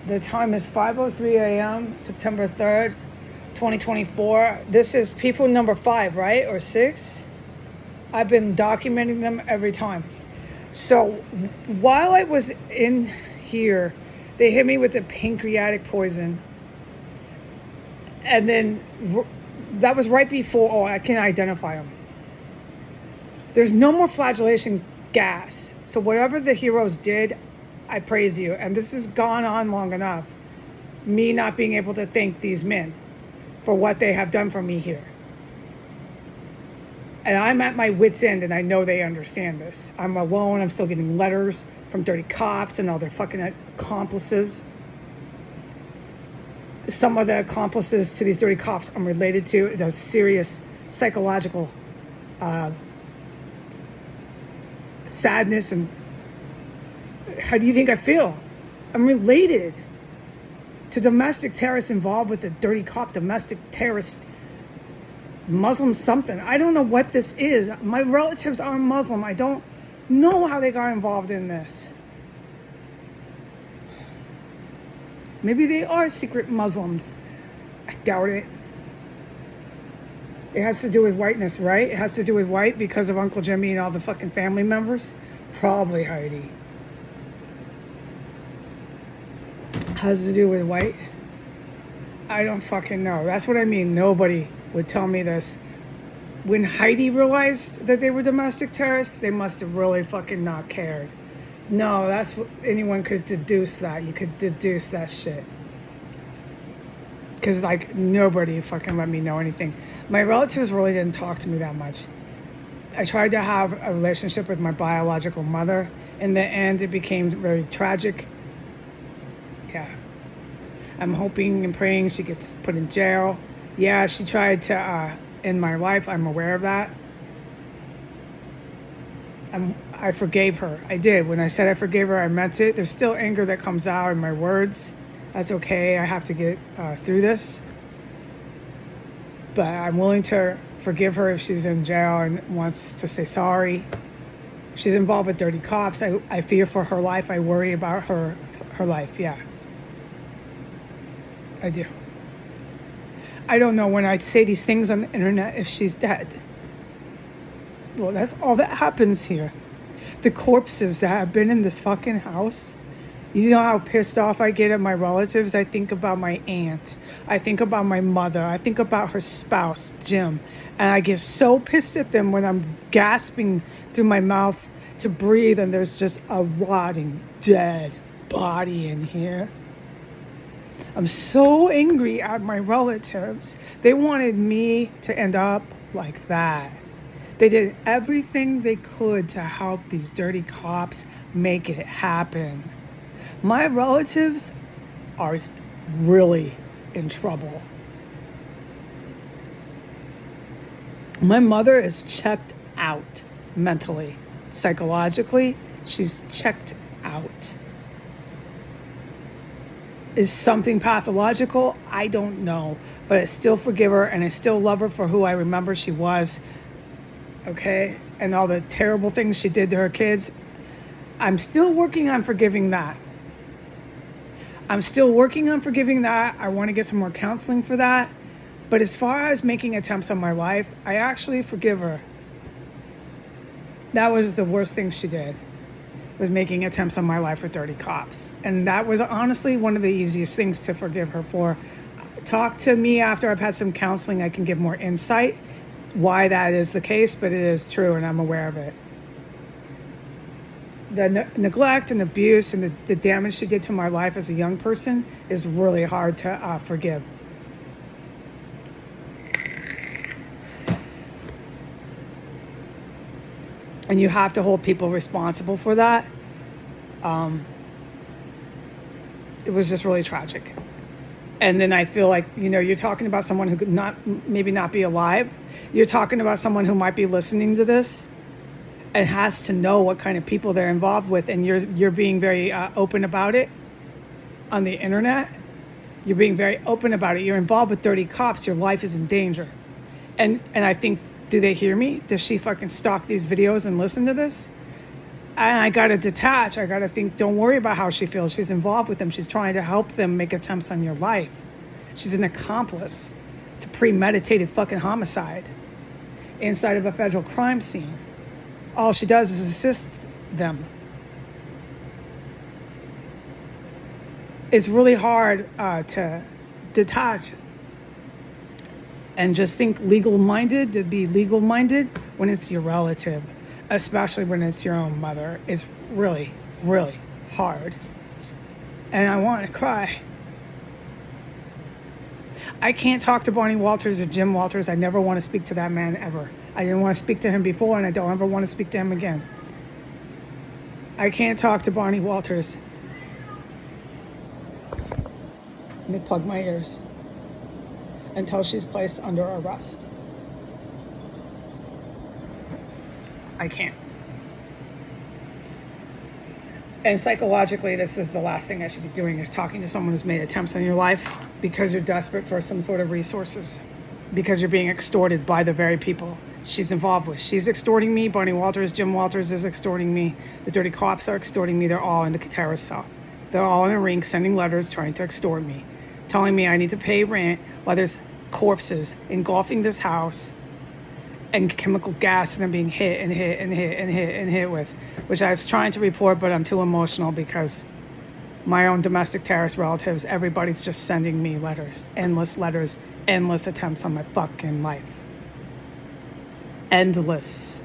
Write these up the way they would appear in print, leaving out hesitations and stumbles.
The time is 5:03 a.m., September 3rd, 2024. This is people number 5, right? Or 6? I've been documenting them every time. So while I was in here, they hit me with the pancreatic poison. And then that was right before, I can identify them. There's no more flagellation gas. So whatever the heroes did, I praise you. And this has gone on long enough. Me not being able to thank these men for what they have done for me here. And I'm at my wit's end, and I know they understand this. I'm alone. I'm still getting letters from dirty cops and all their fucking accomplices. Some of the accomplices to these dirty cops I'm related to. It does serious psychological sadness. And how do you think I feel? I'm related to domestic terrorists involved with a dirty cop, domestic terrorist, Muslim something. I don't know what this is. My relatives are Muslim. I don't know how they got involved in this. Maybe they are secret Muslims. I doubt it. It has to do with whiteness, right? It has to do with white because of Uncle Jimmy and all the fucking family members? Probably, Heidi. Has to do with white? I don't fucking know. That's what I mean. Nobody would tell me this. When Heidi realized that they were domestic terrorists, they must have really fucking not cared. No, that's what anyone could deduce that. You could deduce that shit. Because, like, nobody fucking let me know anything. My relatives really didn't talk to me that much. I tried to have a relationship with my biological mother. In the end, it became very tragic. Yeah. I'm hoping and praying she gets put in jail. Yeah, she tried to end my life. I'm aware of that. I forgave her. I did. When I said I forgave her, I meant it. There's still anger that comes out in my words. That's okay. I have to get through this. But I'm willing to forgive her if she's in jail and wants to say sorry. If she's involved with dirty cops, I fear for her life. I worry about her life. Yeah. I do. I don't know when I say these things on the internet if she's dead. Well, that's all that happens here. The corpses that have been in this fucking house. You know how pissed off I get at my relatives? I think about my aunt. I think about my mother. I think about her spouse, Jim. And I get so pissed at them when I'm gasping through my mouth to breathe and there's just a rotting, dead body in here. I'm so angry at my relatives. They wanted me to end up like that. They did everything they could to help these dirty cops make it happen. My relatives are really in trouble. My mother is checked out mentally, psychologically. She's checked out. Is something pathological? I don't know. But I still forgive her and I still love her for who I remember she was. Okay? And all the terrible things she did to her kids. I'm still working on forgiving that. I'm still working on forgiving that. I want to get some more counseling for that. But as far as making attempts on my life, I actually forgive her. That was the worst thing she did, was making attempts on my life with dirty cops. And that was honestly one of the easiest things to forgive her for. Talk to me after I've had some counseling. I can give more insight why that is the case, but it is true and I'm aware of it. The neglect and abuse and the damage she did to my life as a young person is really hard to forgive. And you have to hold people responsible for that. It was just really tragic. And then I feel like, you're talking about someone who could maybe not be alive. You're talking about someone who might be listening to this and has to know what kind of people they're involved with. And you're being very open about it on the internet. You're being very open about it. You're involved with dirty cops. Your life is in danger. And I think, do they hear me? Does she fucking stalk these videos and listen to this? And I got to detach. I got to think, don't worry about how she feels. She's involved with them. She's trying to help them make attempts on your life. She's an accomplice to premeditated fucking homicide inside of a federal crime scene. All she does is assist them. It's really hard to detach and just think legal-minded, to be legal-minded when it's your relative, especially when it's your own mother. It's really, really hard. And I want to cry. I can't talk to Barney Walters or Jim Walters. I never want to speak to that man ever. I didn't want to speak to him before, and I don't ever want to speak to him again. I can't talk to Barney Walters. Let me plug my ears until she's placed under arrest. I can't. And psychologically, this is the last thing I should be doing, is talking to someone who's made attempts on your life because you're desperate for some sort of resources, because you're being extorted by the very people she's involved with. She's extorting me. Barney Walters, Jim Walters is extorting me. The dirty cops are extorting me. They're all in the terrorist cell. They're all in a ring sending letters trying to extort me, telling me I need to pay rent while there's corpses engulfing this house and chemical gas, and I'm being hit and hit and hit and hit and hit with, which I was trying to report, but I'm too emotional because my own domestic terrorist relatives, everybody's just sending me letters, endless attempts on my fucking life. Endless.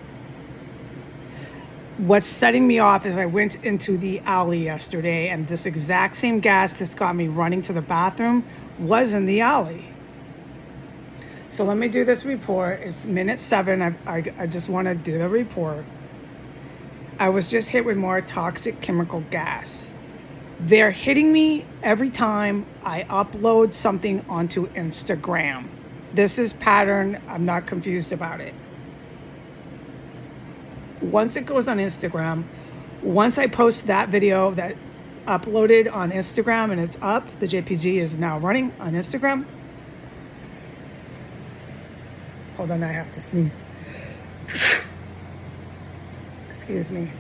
What's setting me off is I went into the alley yesterday, and this exact same gas that's got me running to the bathroom was in the alley. So let me do this report. It's minute 7. I just want to do the report. I was just hit with more toxic chemical gas. They're hitting me every time I upload something onto Instagram. This is pattern. I'm not confused about it. Once it goes on Instagram, once I post that video that uploaded on Instagram and it's up, the JPG is now running on Instagram. Hold on, I have to sneeze. Excuse me.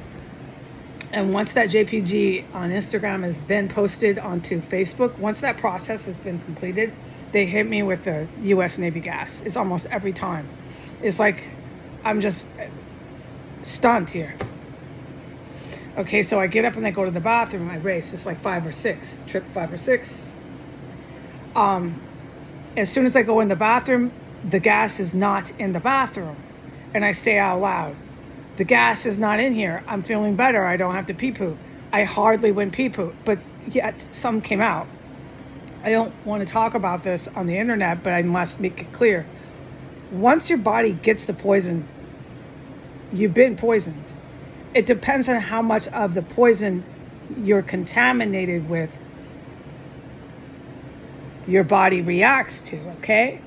And once that JPG on Instagram is then posted onto Facebook, once that process has been completed, they hit me with the U.S. Navy gas. It's almost every time. It's like I'm just stunned here. Okay, so I get up and I go to the bathroom. I race. It's like 5 or 6. Trip 5 or 6. As soon as I go in the bathroom, the gas is not in the bathroom. And I say out loud, the gas is not in here. I'm feeling better. I don't have to pee-poo. I hardly went pee-poo, but yet some came out. I don't want to talk about this on the internet, but I must make it clear. Once your body gets the poison, you've been poisoned. It depends on how much of the poison you're contaminated with your body reacts to, okay?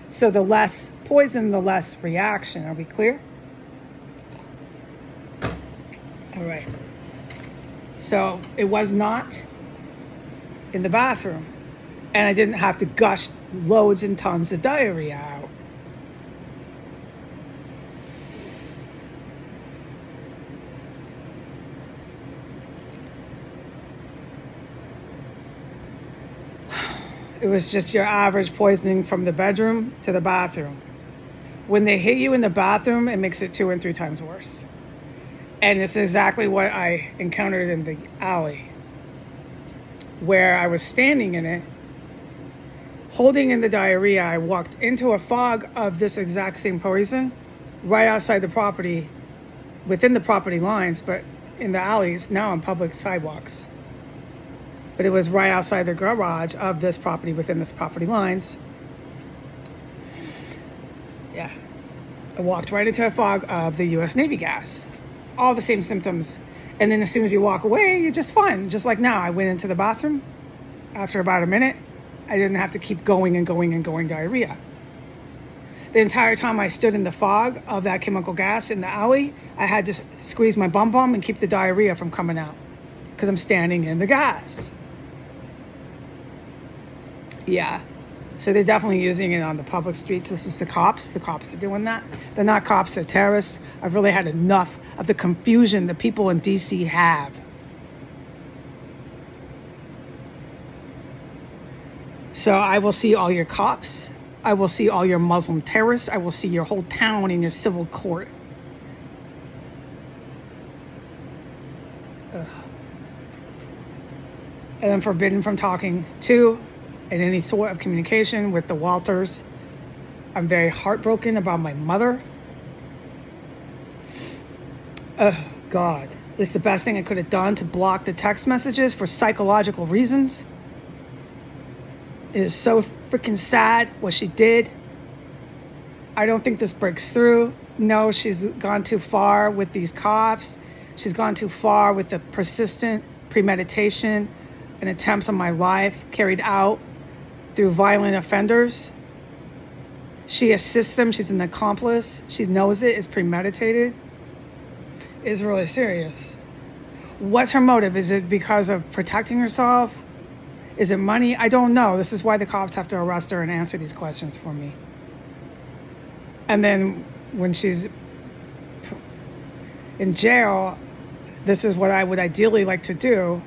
So the less poison, the less reaction. Are we clear? All right. So it was not in the bathroom. And I didn't have to gush loads and tons of diarrhea out. It was just your average poisoning from the bedroom to the bathroom. When they hit you in the bathroom, it makes it 2 and 3 times worse. And it's exactly what I encountered in the alley, where I was standing in it, holding in the diarrhea. I walked into a fog of this exact same poison right outside the property, within the property lines, but in the alleys, now on public sidewalks. But it was right outside the garage of this property, within this property lines. Yeah. I walked right into a fog of the U.S. Navy gas. All the same symptoms. And then as soon as you walk away, you're just fine. Just like now, I went into the bathroom. After about a minute, I didn't have to keep going and going and going diarrhea. The entire time I stood in the fog of that chemical gas in the alley, I had to squeeze my bum and keep the diarrhea from coming out, because I'm standing in the gas. Yeah. So they're definitely using it on the public streets. This is the cops. The cops are doing that. They're not cops, they're terrorists. I've really had enough of the confusion the people in DC have. So I will see all your cops. I will see all your Muslim terrorists. I will see your whole town in your civil court. Ugh. And I'm forbidden from talking to in any sort of communication with the Walters. I'm very heartbroken about my mother. Oh, God. It's the best thing I could have done to block the text messages for psychological reasons. It is so freaking sad what she did. I don't think this breaks through. No, she's gone too far with these cops. She's gone too far with the persistent premeditation and attempts on my life carried out through violent offenders. She assists them. She's an accomplice. She knows it. It's premeditated. It's really serious. What's her motive? Is it because of protecting herself? Is it money? I don't know. This is why the cops have to arrest her and answer these questions for me. And then when she's in jail, this is what I would ideally like to do,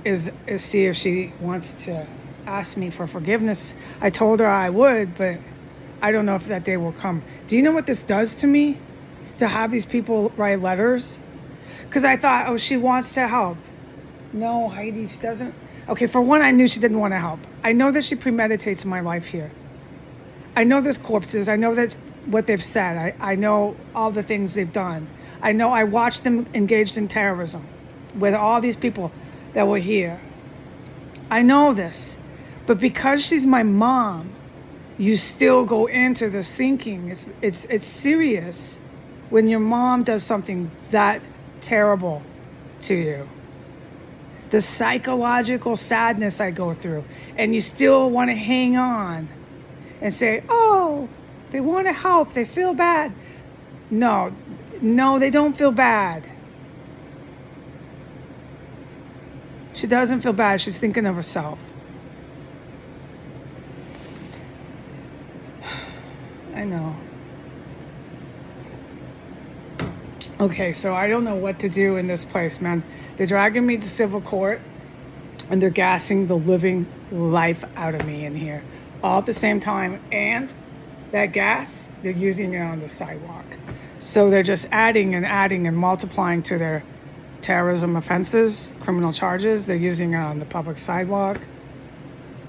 is see if she wants to ask me for forgiveness. I told her I would, but I don't know if that day will come. Do you know what this does to me? To have these people write letters? Because I thought, oh, she wants to help. No, Heidi, she doesn't. Okay, for one, I knew she didn't want to help. I know that she premeditates my life here. I know there's corpses. I know that's what they've said. I know all the things they've done. I know I watched them engaged in terrorism with all these people that were here. I know this. But because she's my mom, you still go into this thinking. It's serious when your mom does something that terrible to you. The psychological sadness I go through, and you still want to hang on and say, oh, they want to help, they feel bad. No, they don't feel bad. She doesn't feel bad. She's thinking of herself. I know. Okay, so I don't know what to do in this place, man. They're dragging me to civil court, and they're gassing the living life out of me in here all at the same time. And that gas, they're using it on the sidewalk. So they're just adding and multiplying to their terrorism offenses, criminal charges. They're using it on the public sidewalk.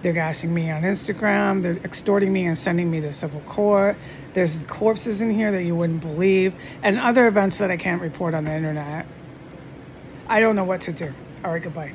They're gassing me on Instagram. They're extorting me and sending me to civil court. There's corpses in here that you wouldn't believe, and other events that I can't report on the internet. I don't know what to do. All right, goodbye.